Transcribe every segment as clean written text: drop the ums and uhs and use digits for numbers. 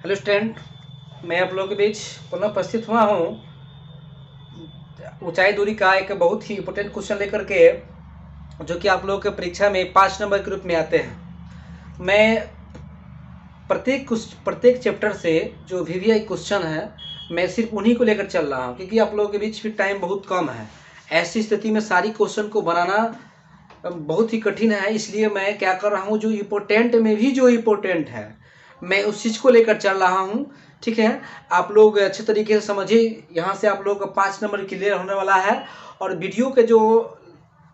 Hello student, मैं आप लोगों के बीच पुनः उपस्थित हुआ हूँ ऊंचाई दूरी का एक बहुत ही इम्पोर्टेंट क्वेश्चन लेकर के, जो कि आप लोगों के परीक्षा में 5 नंबर के रूप में आते हैं। मैं प्रत्येक चैप्टर से जो वीवीआई क्वेश्चन है, मैं सिर्फ उन्हीं को लेकर चल रहा हूँ, क्योंकि आप लोगों के बीच भी टाइम बहुत कम है। ऐसी स्थिति में सारी क्वेश्चन को बनाना बहुत ही कठिन है। इसलिए मैं क्या कर रहा हूँ, जो इम्पोर्टेंट में भी जो इम्पोर्टेंट है मैं उस चीज़ को लेकर चल रहा हूँ। ठीक है, आप लोग अच्छे तरीके से समझिए। यहाँ से आप लोगों का 5 नंबर क्लियर होने वाला है। और वीडियो के जो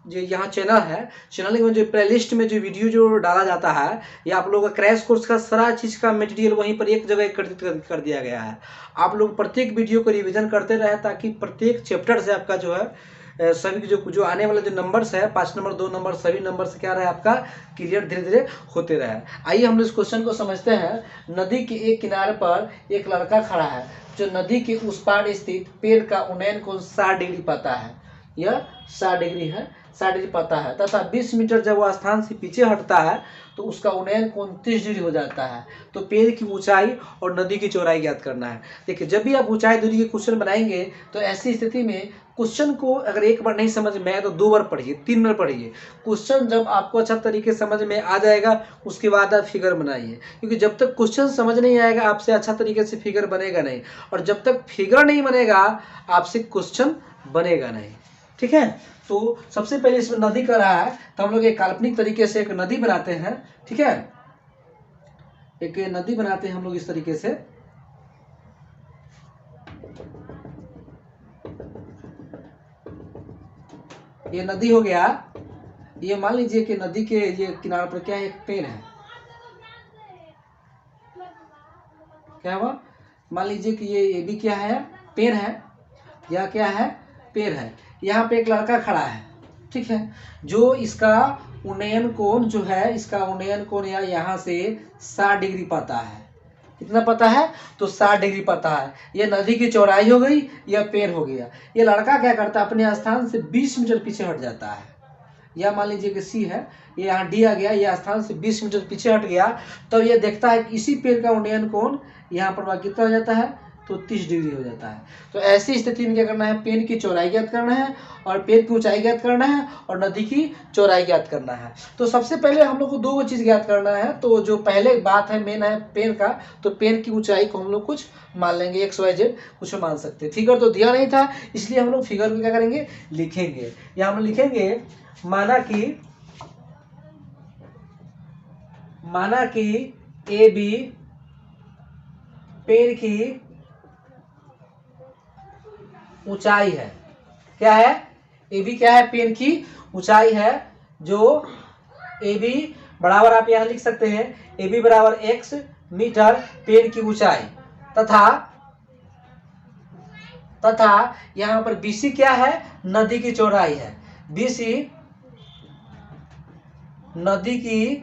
यहाँ चैनल है, चैनल में जो प्लेलिस्ट में जो वीडियो जो डाला जाता है, ये आप लोगों का क्रैश कोर्स का सारा चीज़ का मटेरियल वहीं पर एक जगह एकत्रित कर दिया गया है। आप लोग प्रत्येक वीडियो को रिवीजन करते रहे, ताकि प्रत्येक चैप्टर से आपका जो है सभी जो आने वाले जो नंबर्स है, 5 नंबर 2 नंबर सभी नंबर से क्या रहे आपका क्लियर धीरे धीरे होते रहे। आइए हम इस क्वेश्चन को समझते हैं। नदी के एक किनारे पर एक लड़का खड़ा है, जो नदी के उस पार स्थित पेड़ का उन्नयन कोण 60 डिग्री पाता है। यह 60 डिग्री है, 60 डिग्री पाता है, तथा 20 मीटर जब वह स्थान से पीछे हटता है तो उसका उन्नयन कोण 30 डिग्री हो जाता है। तो पेड़ की ऊंचाई और नदी की चौड़ाई ज्ञात करना है। देखिए, जब भी आप ऊंचाई दूरी के क्वेश्चन बनाएंगे तो ऐसी स्थिति में क्वेश्चन को अगर एक बार नहीं समझ में आए तो 2 बार पढ़िए, 3 बार पढ़िए। क्वेश्चन जब आपको अच्छा तरीके से समझ में आ जाएगा, उसके बाद आप फिगर बनाइए, क्योंकि जब तक क्वेश्चन समझ नहीं आएगा आपसे अच्छा तरीके से फिगर बनेगा नहीं, और जब तक फिगर नहीं बनेगा आपसे क्वेश्चन बनेगा नहीं। ठीक है, तो सबसे पहले इसमें नदी का रहा है, तो हम लोग एक काल्पनिक तरीके से एक नदी बनाते हैं। ठीक है, एक नदी बनाते हैं हम लोग इस तरीके से। ये नदी हो गया। ये मान लीजिए कि नदी के ये किनारे पर क्या है, एक पेड़ है। क्या हुआ, मान लीजिए कि ये भी क्या है, पेड़ है। यह क्या है, पेड़ है। यहाँ पे एक लड़का खड़ा है। ठीक है, जो इसका उन्नयन कोण जो है, इसका उन्नयन कोण यहाँ से 60 डिग्री पाता है। कितना पता है, तो 60 डिग्री पता है। ये नदी की चौड़ाई हो गई, यह पेड़ हो गया। ये लड़का क्या करता है, अपने स्थान से 20 मीटर पीछे हट जाता है। यह मान लीजिए कि सी है, ये यहाँ डी आ गया, यह स्थान से 20 मीटर पीछे हट गया। तो ये देखता है कि इसी पेड़ का उन्नयन कोण यहाँ पर कितना हो जाता है, तो 30 डिग्री हो जाता है। तो ऐसी स्थिति में क्या करना है, पेड़ की चौड़ाई ज्ञात करना है, और पेड़ की ऊंचाई ज्ञात करना है, और नदी की चौड़ाई ज्ञात करना है। तो सबसे पहले हम लोग को 2 चीज़ ज्ञात करना है। तो जो पहले बात है मेन है पेड़ का, तो पेड़ की ऊंचाई को हम लोग कुछ मान लेंगे, XYZ कुछ मान सकते हैं। फिगर तो दिया नहीं था, इसलिए हम लोग फिगर को क्या करेंगे, लिखेंगे। यहाँ हम लिखेंगे, माना कि AB पेड़ की ऊंचाई है। क्या है, AB क्या है, पेड़ की ऊंचाई है। जो AB बराबर आप यहां लिख सकते हैं, AB बराबर X मीटर पेड़ की ऊंचाई, तथा यहां पर BC क्या है, नदी की चौड़ाई है। BC नदी की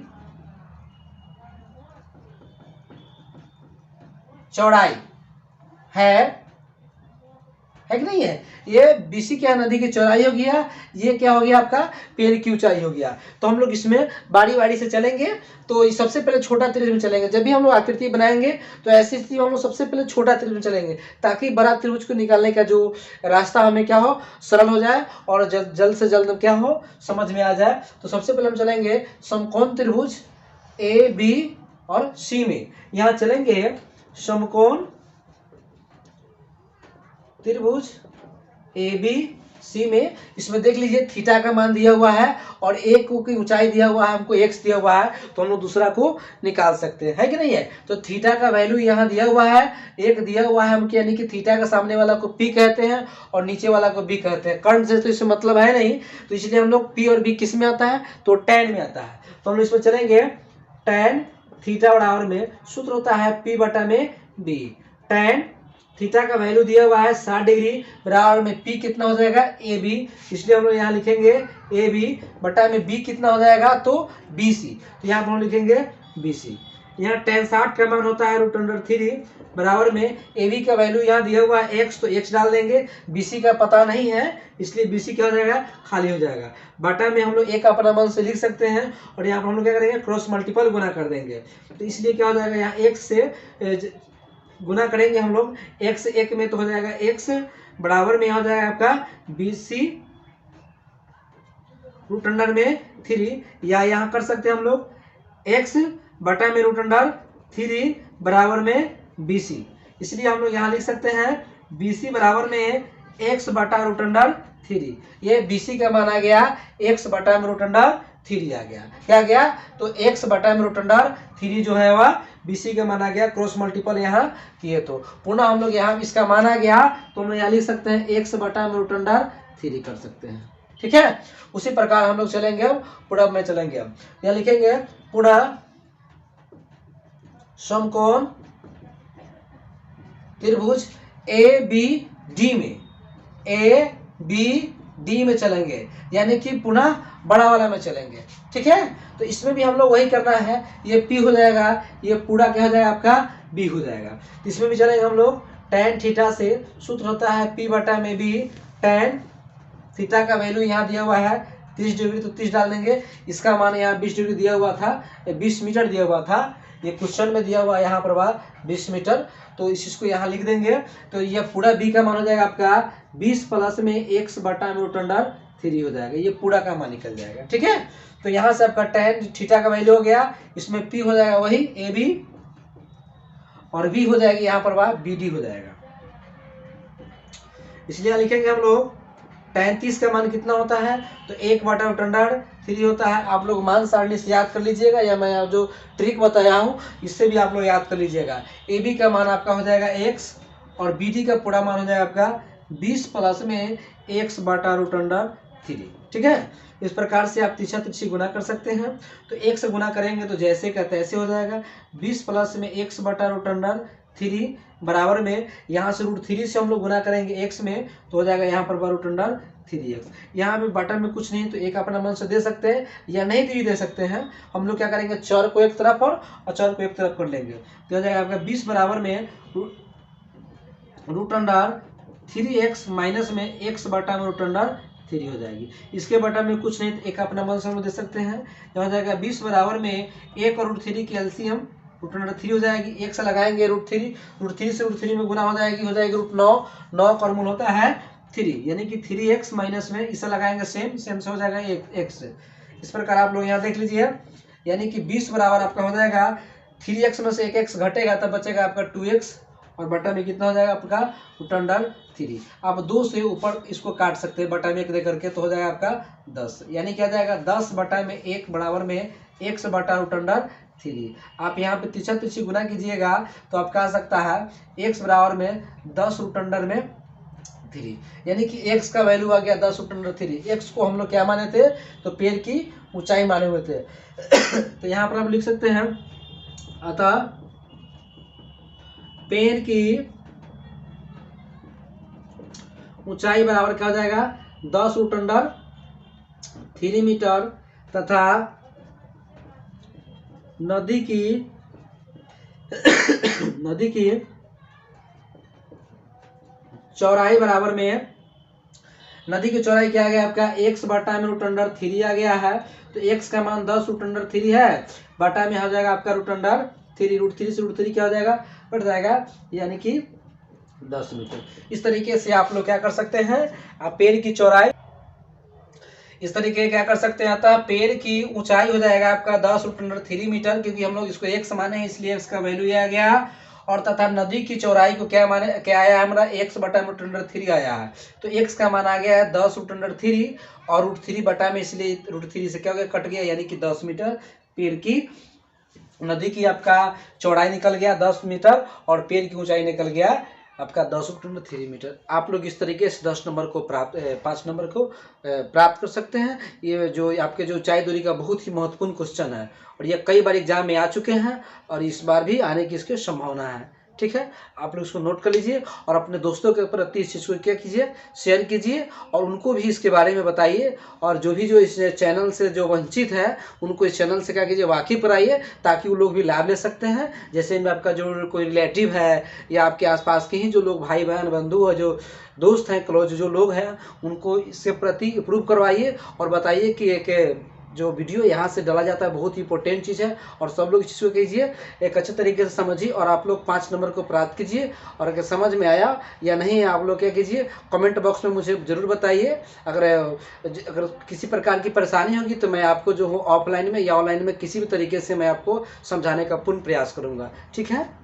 चौड़ाई है कि नहीं है। ये BC क्या नदी की चौड़ाई हो गया, ये क्या हो गया आपका, पेड़ की ऊंचाई हो गया। तो हम लोग इसमें बारी बारी से चलेंगे। तो सबसे पहले छोटा त्रिभुज में चलेंगे। जब भी हम लोग आकृति बनाएंगे तो ऐसी स्थिति में हम लोग सबसे पहले छोटा त्रिभुज में चलेंगे, ताकि बड़ा त्रिभुज को निकालने का जो रास्ता हमें क्या हो, सरल हो जाए, और जल्द से जल्द क्या हो, समझ में आ जाए। तो सबसे पहले हम चलेंगे समकोण त्रिभुज AB और C में। यहाँ चलेंगे समकोण त्रिभुज ABC में। इसमें देख लीजिए थीटा का मान दिया हुआ है, और एक की ऊंचाई दिया हुआ है, हमको X दिया हुआ है, तो हम लोग दूसरा को निकाल सकते हैं, है कि नहीं है। तो थीटा का वैल्यू यहाँ दिया हुआ है, एक दिया हुआ है हमको, यानी कि थीटा का सामने वाला को P कहते हैं और नीचे वाला को B कहते हैं। कर्ण से तो इससे मतलब है नहीं, तो इसलिए हम लोग P और B किस में आता है, तो tan में आता है। तो हम लोग इसमें चलेंगे, tan थीटा बराबर में सूत्र होता है P बटा में B। tan थीटा का वैल्यू दिया हुआ है 60 डिग्री, बराबर में P कितना हो जाएगा, AB। इसलिए हम लोग यहाँ लिखेंगे AB बटा में B कितना हो जाएगा, तो BC। तो यहाँ पर हम लिखेंगे BC। यहाँ tan 60 का मान होता है √3, बराबर में AB का वैल्यू यहाँ दिया हुआ है X, तो X डाल देंगे। BC का पता नहीं है, इसलिए BC क्या हो जाएगा, खाली हो जाएगा। बटा में हम लोग एक अपना मन से लिख सकते हैं, और यहाँ पर हम लोग क्या करेंगे, क्रॉस मल्टीपल गुना कर देंगे। तो इसलिए क्या हो जाएगा, यहाँ X से गुना करेंगे हम लोग x 1 में तो हो जाएगा x बराबर में यहाँ हो जाएगा आपका BC रूट अंडर में 3, या यहाँ कर सकते हैं हम लोग x बटा में रूट अंडर 3 बराबर में BC। इसलिए हम लोग यहाँ लिख सकते हैं BC बराबर में x बटा रूट अंडर 3। ये BC का मान आ गया x बटा में रूट अंडर 3 आ गया। क्या गया? तो x बटा में रूट अंडर 3 जो है वह BC का मान आ गया। क्रॉस मल्टीपल यहाँ किए तो पुनः हम लोग यहाँ इसका मान आ गया तो हम यहाँ लिख सकते हैं x बटा में रूट अंडर 3 कर सकते हैं। ठीक है, उसी प्रकार हम लोग चलेंगे। अब पुनः में चलेंगे, अब यहाँ लिखेंगे पुनः समकोण त्रिभुज ABD में ABD में चलेंगे, यानी कि पुनः बड़ा वाला में चलेंगे। ठीक है, तो इसमें भी हम लोग वही करना है। ये P हो जाएगा, ये पूरा क्या हो जाएगा आपका B हो जाएगा। इसमें भी चलेंगे हम लोग tan थीटा से सूत्र होता है P बटा में B। tan थीटा का वैल्यू यहाँ दिया हुआ है 30 डिग्री, तो 30 डाल देंगे। इसका मान यहाँ 20 डिग्री दिया हुआ था, 20 मीटर दिया हुआ था। ये क्वेश्चन में दिया हुआ है यहाँ पर 20 मीटर, तो इस चीज को यहाँ लिख देंगे। तो ये पूरा B का मान हो जाएगा आपका 20 प्लस में x बटा में रूट अंडर 3 हो जाएगा। ये पूरा का मान निकल जाएगा। ठीक है, तो यहाँ से आपका tan थीटा का वैल्यू हो गया। इसमें P हो जाएगा वही AB और B हो जाएगी यहाँ पर BD हो जाएगा। इसलिए लिखेंगे हम लोग tan 30 का मान कितना होता है? तो 1 बटा रूट अंडर 3 होता है। आप लोग मान सारणी से याद कर लीजिएगा, या मैं जो ट्रिक बताया हूँ इससे भी आप लोग याद कर लीजिएगा। AB का मान आपका हो जाएगा x और BD का पूरा मान हो जाएगा आपका 20 प्लस में x बटा रूट अंडर 3। ठीक है, इस प्रकार से आप तीसरा तिरछी गुना कर सकते हैं। तो एक से गुना करेंगे तो जैसे का तैसे हो जाएगा। 20 प्लस में x बटा रूट अंडर 3 बराबर में यहाँ से रूट 3 से हम लोग गुना करेंगे x में, तो हो जाएगा यहाँ पर रूट अंडर 3x। यहाँ पे बटन में कुछ नहीं, तो एक अपना मन से दे सकते हैं या नहीं भी दे सकते हैं। हम लोग क्या करेंगे, चर को एक तरफ और अचर को एक तरफ कर लेंगे, तो हो जाएगा आपका 20 बराबर में रूट अंडर 3x माइनस में x बटा में रूट अंडर 3 हो जाएगी। इसके बटा में कुछ नहीं, तो एक अपना मन से हम लोग दे सकते हैं। यहाँ हो जाएगा 20 बराबर में 1 और रूट 3 की एलसीएम रूट अंडर 3 हो जाएगी। एक से लगाएंगे रूट 3 से रूट 3 में गुना हो जाएगी रूट 9 का मूल होता है 3, यानी कि 3x माइनस में इसे लगाएंगे सेम से हो जाएगा x। इस प्रकार आप लोग यहाँ देख लीजिए, यानी कि 20 बराबर आपका हो जाएगा 3x में से 1x घटेगा, तब बचेगा आपका 2x और बटा में कितना हो जाएगा आपका रूट अंडर 3। आप 2 से ऊपर इसको काट सकते हैं बटा में 1 दे करके, तो हो जाएगा आपका 10, यानी क्या जाएगा 10 बटा में 1 बराबर में x बटा रूट अंडर 3। आप यहाँ पे तीसरा तिरछी गुना कीजिएगा तो आपका आ सकता है x बराबर में 10 रूट अंडर में 3, यानी कि x का वैल्यू आ गया 10 रूट अंडर 3। x को हम लोग क्या माने थे, तो पेड़ की ऊंचाई माने हुए थे। तो यहाँ पर आप लिख सकते हैं, अतः पेड़ की ऊंचाई बराबर क्या हो जाएगा 10 रूट अंडर 3 मीटर, तथा नदी की चौड़ाई बराबर में, नदी की चौड़ाई क्या आ गया आपका x बटा में रूट अंडर 3 आ गया है। तो x का मान 10 रूट अंडर 3 है, बटा में हो जाएगा आपका रूट अंडर 3। रूट 3 से रूट 3 क्या हो जाएगा, कट जाएगा, यानी कि 10 मीटर। इस तरीके से आप लोग क्या कर सकते हैं, आप पेड़ की चौड़ाई इस तरीके क्या कर सकते हैं, आता पेड़ की ऊंचाई हो जाएगा आपका 10 रूट अंडर 3 मीटर, क्योंकि हम लोग इसको x माने हैं इसलिए x का वैल्यू आ गया। और तथा नदी की चौड़ाई को क्या माने, क्या आया है हमारा x बटा रूट अंडर 3 आया है। तो x का मान आ गया है 10 रूट अंडर 3 और रूट 3 बटा में, इसलिए रूट 3 से क्या हो गया, कट गया, यानी कि 10 मीटर। पेड़ की नदी की आपका चौड़ाई निकल गया 10 मीटर और पेड़ की ऊंचाई निकल गया आपका 10 रूट अंडर 3 मीटर। आप लोग इस तरीके से 5 नंबर को प्राप्त कर सकते हैं। ये जो आपके जो ऊंचाई दूरी का बहुत ही महत्वपूर्ण क्वेश्चन है और ये कई बार एग्जाम में आ चुके हैं और इस बार भी आने की इसकी संभावना है। ठीक है, आप लोग इसको नोट कर लीजिए और अपने दोस्तों के प्रति इस चीज़ को क्या कीजिए, शेयर कीजिए और उनको भी इसके बारे में बताइए। और जो भी जो इस चैनल से जो वंचित है उनको इस चैनल से क्या कीजिए, वाकिफ कराइए, ताकि वो लोग भी लाभ ले सकते हैं। जैसे में आपका जो कोई रिलेटिव है या आपके आसपास के ही जो लोग भाई बहन बंधु और जो दोस्त हैं, क्लोज जो लोग हैं, उनको इसके प्रति प्रूव करवाइए और बताइए कि एक जो वीडियो यहाँ से डाला जाता है बहुत ही इंपॉर्टेंट चीज़ है, और सब लोग इस चीज़ को कीजिए, एक अच्छे तरीके से समझिए, और आप लोग 5 नंबर को प्राप्त कीजिए। और अगर समझ में आया या नहीं, आप लोग क्या कीजिए, कमेंट बॉक्स में मुझे ज़रूर बताइए। अगर किसी प्रकार की परेशानी होगी तो मैं आपको जो हूँ ऑफलाइन में या ऑनलाइन में किसी भी तरीके से मैं आपको समझाने का पूर्ण प्रयास करूँगा। ठीक है।